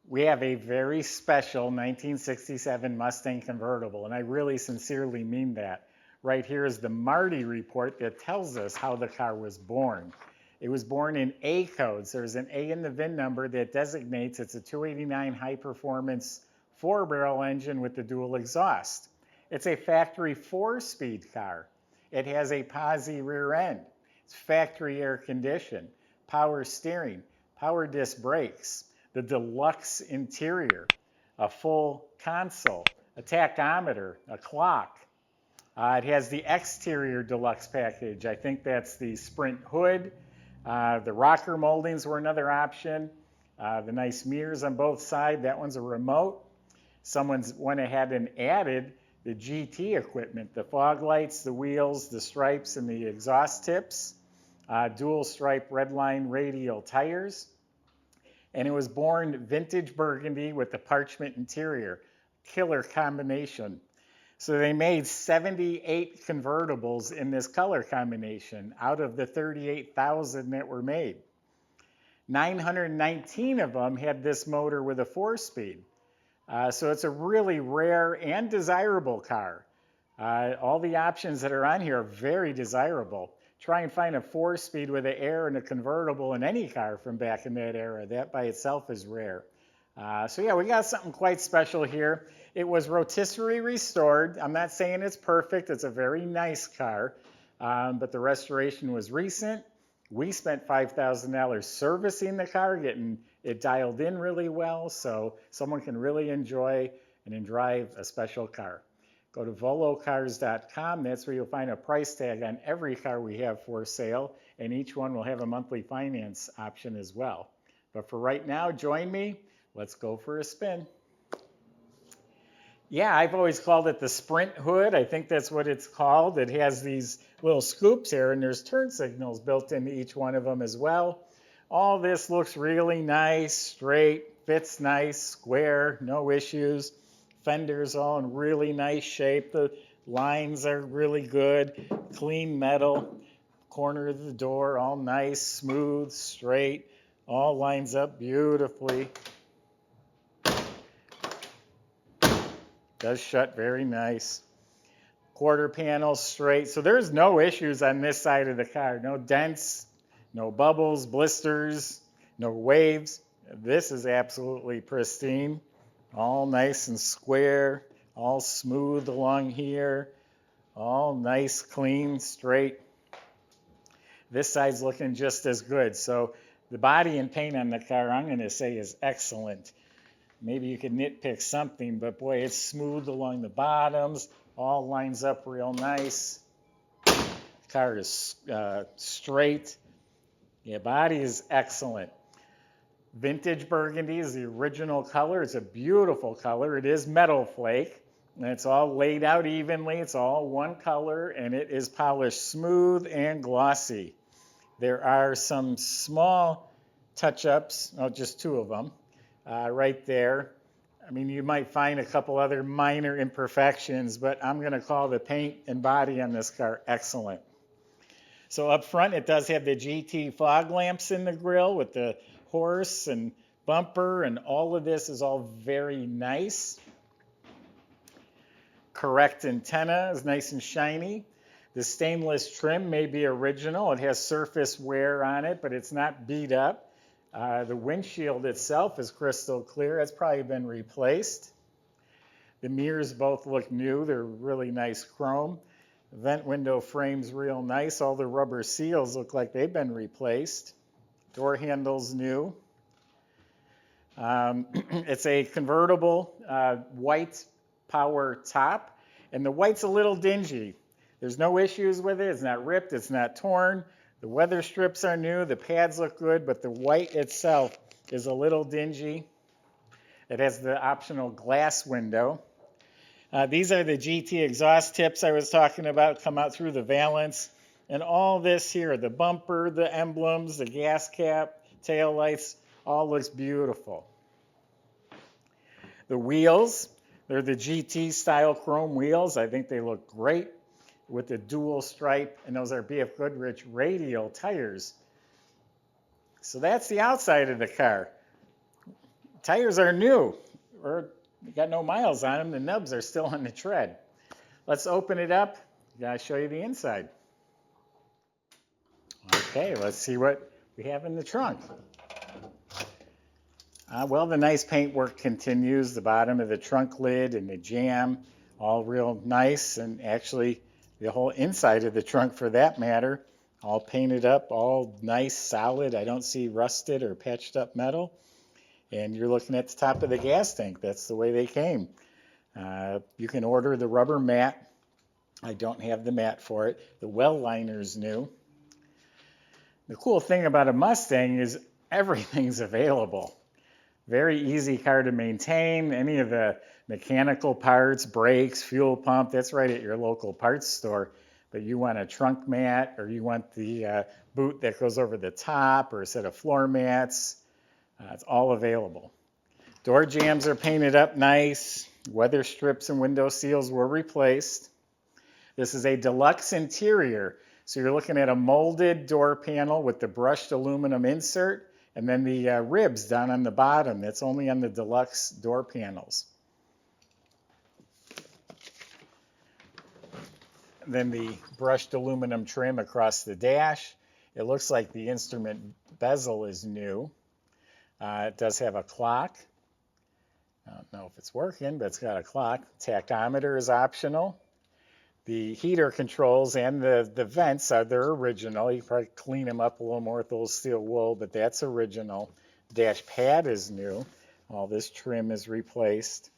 We have a very special 1967 Mustang convertible, and I really sincerely mean that. Right here is the Marti Report that tells us how the car was born. It was born in A codes. There's an A in the VIN number that designates it's a 289 high-performance 4-barrel engine with the dual exhaust. It's a factory 4-speed car. It has a posi rear end. It's factory air conditioned, power steering, power disc brakes, the deluxe interior, a full console, a tachometer, a clock. It has the exterior deluxe package. I think that's the Sprint hood. The rocker moldings were another option. The nice mirrors on both sides. That one's a remote. Someone's went ahead and added the GT equipment, the fog lights, the wheels, the stripes, and the exhaust tips. Dual stripe redline radial tires. And it was born vintage burgundy with the parchment interior. Killer combination. So they made 78 convertibles in this color combination out of the 38,000 that were made. 919 of them had this motor with a 4-speed. So it's a really rare and desirable car. All the options that are on here are very desirable. Try and find a 4-speed with an air and a convertible in any car from back in that era. That by itself is rare. So yeah, we got something quite special here. It was rotisserie restored. I'm not saying it's perfect. It's a very nice car, but the restoration was recent. We spent $5,000 servicing the car, getting it dialed in really well, so someone can really enjoy and drive a special car. Go to volocars.com. That's where you'll find a price tag on every car we have for sale, and each one will have a monthly finance option as well. But for right now, join me. Let's go for a spin. Yeah, I've always called it the Sprint hood. I think that's what it's called. It has these little scoops here, and there's turn signals built into each one of them as well. All this looks really nice, straight, fits nice, square, no issues. Fenders all in really nice shape. The lines are really good. Clean metal. Corner of the door, all nice, smooth, straight. All lines up beautifully. Does shut very nice. Quarter panel straight. So there's no issues on this side of the car. No dents, no bubbles, blisters, no waves. This is absolutely pristine. All nice and square, all smooth along here, all nice, clean, straight. This side's looking just as good. So the body and paint on the car, I'm going to say, is excellent. Maybe you could nitpick something, but boy, it's smooth along the bottoms, all lines up real nice. The car is straight. Yeah, body is excellent. Vintage burgundy is the original color. It's a beautiful color. It is metal flake, and it's all laid out evenly. It's all one color, and it is polished smooth and glossy. There are some small touch-ups, just 2 of them, right there. I mean, you might find a couple other minor imperfections, but I'm going to call the paint and body on this car excellent. So up front, it does have the GT fog lamps in the grille with the horse and bumper, and all of this is all very nice. Correct antenna is nice and shiny. The stainless trim may be original. It has surface wear on it, but it's not beat up. The windshield itself is crystal clear. It's probably been replaced. The mirrors both look new. They're really nice chrome. Vent window frame's real nice. All the rubber seals look like they've been replaced. Door handle's new. It's a convertible white power top, and the white's a little dingy. There's no issues with it. It's not ripped. It's not torn. The weather strips are new. The pads look good, but the white itself is a little dingy. It has the optional glass window. These are the GT exhaust tips I was talking about, come out through the valance. And all this here, the bumper, the emblems, the gas cap, tail lights, all looks beautiful. The wheels, they're the GT style chrome wheels. I think they look great with the dual stripe, and those are BF Goodrich radial tires. So that's the outside of the car. Tires are new, or got no miles on them. The nubs are still on the tread. Let's open it up. Gotta show you the inside. Okay, let's see what we have in the trunk. Well, the nice paintwork continues. The bottom of the trunk lid and the jamb, all real nice, and actually the whole inside of the trunk for that matter, all painted up, all nice, solid. I don't see rusted or patched up metal. And you're looking at the top of the gas tank. That's the way they came. You can order the rubber mat. I don't have the mat for it. The well liner is new. The cool thing about a Mustang is everything's available. Very easy car to maintain. Any of the mechanical parts, brakes, fuel pump, that's right at your local parts store. But you want a trunk mat, or you want the boot that goes over the top, or a set of floor mats, it's all available. Door jambs are painted up nice. Weather strips and window seals were replaced. This is a deluxe interior. So you're looking at a molded door panel with the brushed aluminum insert, and then the ribs down on the bottom. That's only on the deluxe door panels. And then the brushed aluminum trim across the dash. It looks like the instrument bezel is new. It does have a clock. I don't know if it's working, but it's got a clock. Tachometer is optional. The heater controls and the vents are their original. You can probably clean them up a little more with a little steel wool, but that's original. Dash pad is new. All this trim is replaced.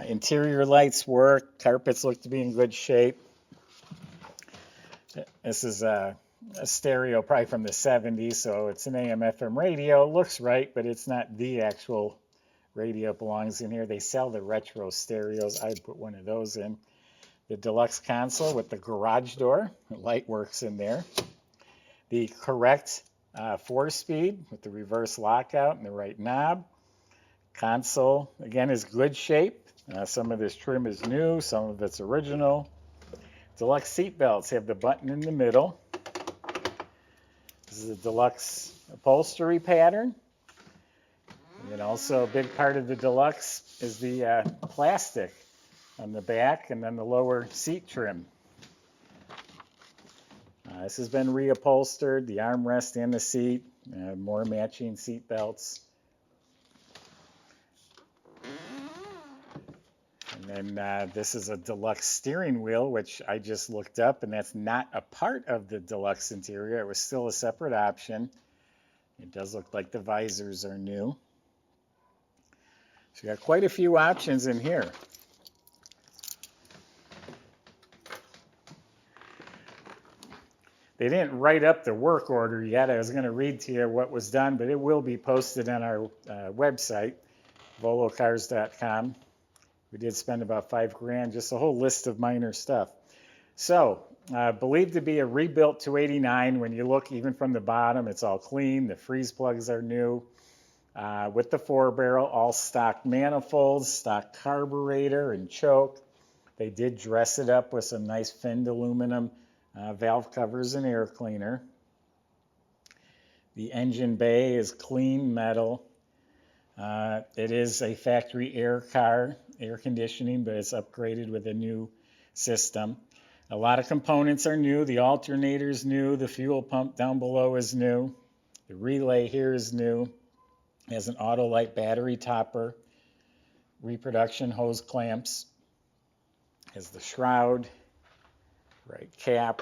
Interior lights work. Carpets look to be in good shape. This is a stereo probably from the 70s, so it's an AM/FM radio. Looks right, but it's not the actual radio. It belongs in here. They sell the retro stereos. I'd put one of those in. The deluxe console with the garage door. The light works in there. The correct 4-speed with the reverse lockout and the right knob. Console, again, is good shape. Some of this trim is new. Some of it's original. Deluxe seat belts have the button in the middle. This is a deluxe upholstery pattern. And also a big part of the deluxe is the plastic on the back and then the lower seat trim. This has been reupholstered, the armrest and the seat, more matching seat belts. And then this is a deluxe steering wheel, which I just looked up, and that's not a part of the deluxe interior. It was still a separate option. It does look like the visors are new. So you got quite a few options in here. They didn't write up the work order yet. I was going to read to you what was done, but it will be posted on our website, volocars.com. We did spend about $5,000, just a whole list of minor stuff. So, believed to be a rebuilt 289. When you look even from the bottom, it's all clean. The freeze plugs are new. With the 4-barrel, all stock manifolds, stock carburetor and choke. They did dress it up with some nice finned aluminum valve covers and air cleaner. The engine bay is clean metal. It is a factory air car, air conditioning, but it's upgraded with a new system. A lot of components are new. The alternator is new. The fuel pump down below is new. The relay here is new. It has an Autolite battery topper, reproduction hose clamps. Has the shroud, right cap.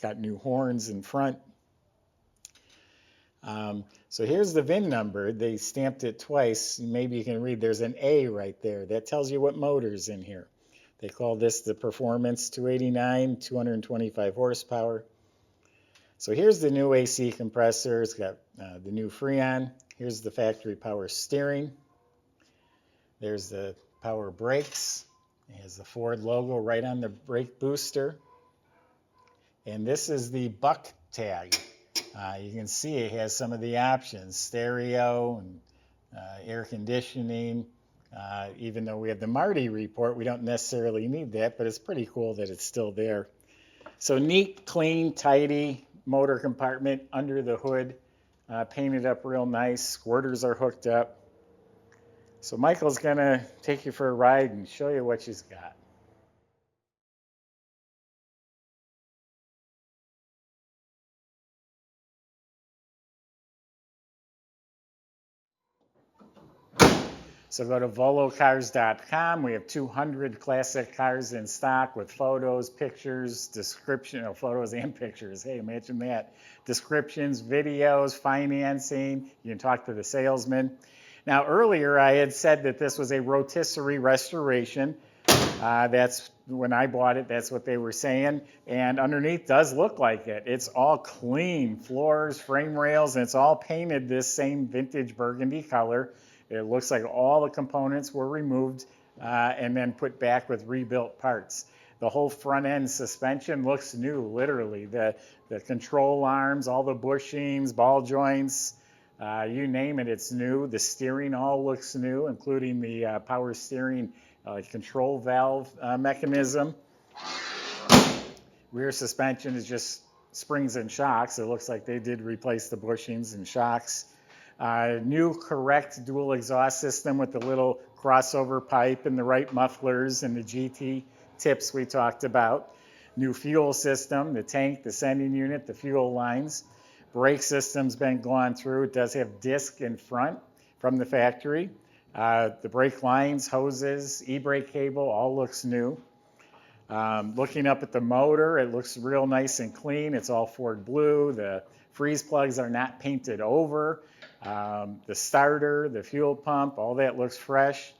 Got new horns in front. So here's the VIN number. They stamped it twice. Maybe you can read. There's an A right there. That tells you what motor's in here. They call this the Performance 289, 225 horsepower. So here's the new AC compressor. It's got the new freon. Here's the factory power steering. There's the power brakes. It has the Ford logo right on the brake booster. And this is the buck tag. You can see it has some of the options, stereo and air conditioning. Even though we have the Marti Report, we don't necessarily need that, but it's pretty cool that it's still there. So neat, clean, tidy motor compartment under the hood. painted up real nice. Squirters are hooked up. So Michael's going to take you for a ride and show you what she's got. So go to volocars.com. We have 200 classic cars in stock with photos, pictures, description, photos and pictures. Hey, imagine that. Descriptions, videos, financing. You can talk to the salesman. Now, earlier I had said that this was a rotisserie restoration. That's when I bought it, that's what they were saying. And underneath does look like it. It's all clean, floors, frame rails, and it's all painted this same vintage burgundy color. It looks like all the components were removed and then put back with rebuilt parts. The whole front end suspension looks new, literally. The control arms, all the bushings, ball joints, you name it, it's new. The steering all looks new, including the power steering control valve mechanism. Rear suspension is just springs and shocks. It looks like they did replace the bushings and shocks. New correct dual exhaust system with the little crossover pipe and the right mufflers and the GT tips we talked about. New fuel system, the tank, the sending unit, the fuel lines. Brake system's been gone through. It does have disc in front from the factory. The brake lines, hoses, e-brake cable, all looks new. Looking up at the motor, it looks real nice and clean. It's all Ford blue. The freeze plugs are not painted over. The starter, the fuel pump, all that looks fresh.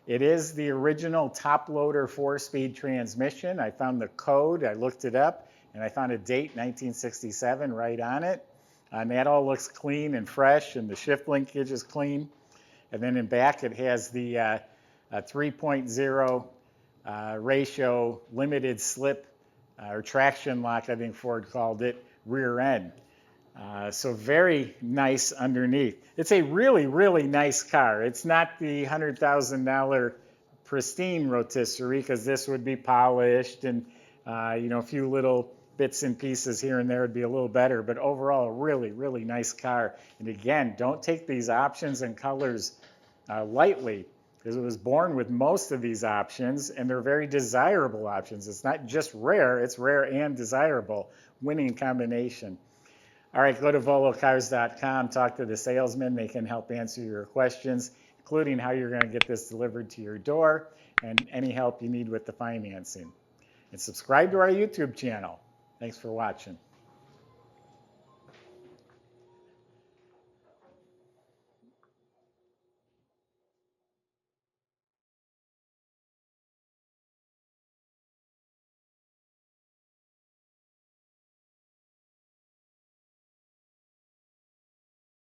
It is the original top loader 4-speed transmission. I found the code, I looked it up, and I found a date, 1967, right on it. And that all looks clean and fresh, and the shift linkage is clean. And then in back, it has the 3.0 ratio limited slip or traction lock, I think Ford called it, rear end. So very nice underneath. It's a really, really nice car. It's not the $100,000 pristine rotisserie, because this would be polished and a few little bits and pieces here and there would be a little better, but overall a really, really nice car. And again, don't take these options and colors lightly, because it was born with most of these options, and they're very desirable options. It's not just rare, it's rare and desirable. Winning combination. All right, go to volocars.com, talk to the salesman. They can help answer your questions, including how you're going to get this delivered to your door and any help you need with the financing. And subscribe to our YouTube channel. Thanks for watching.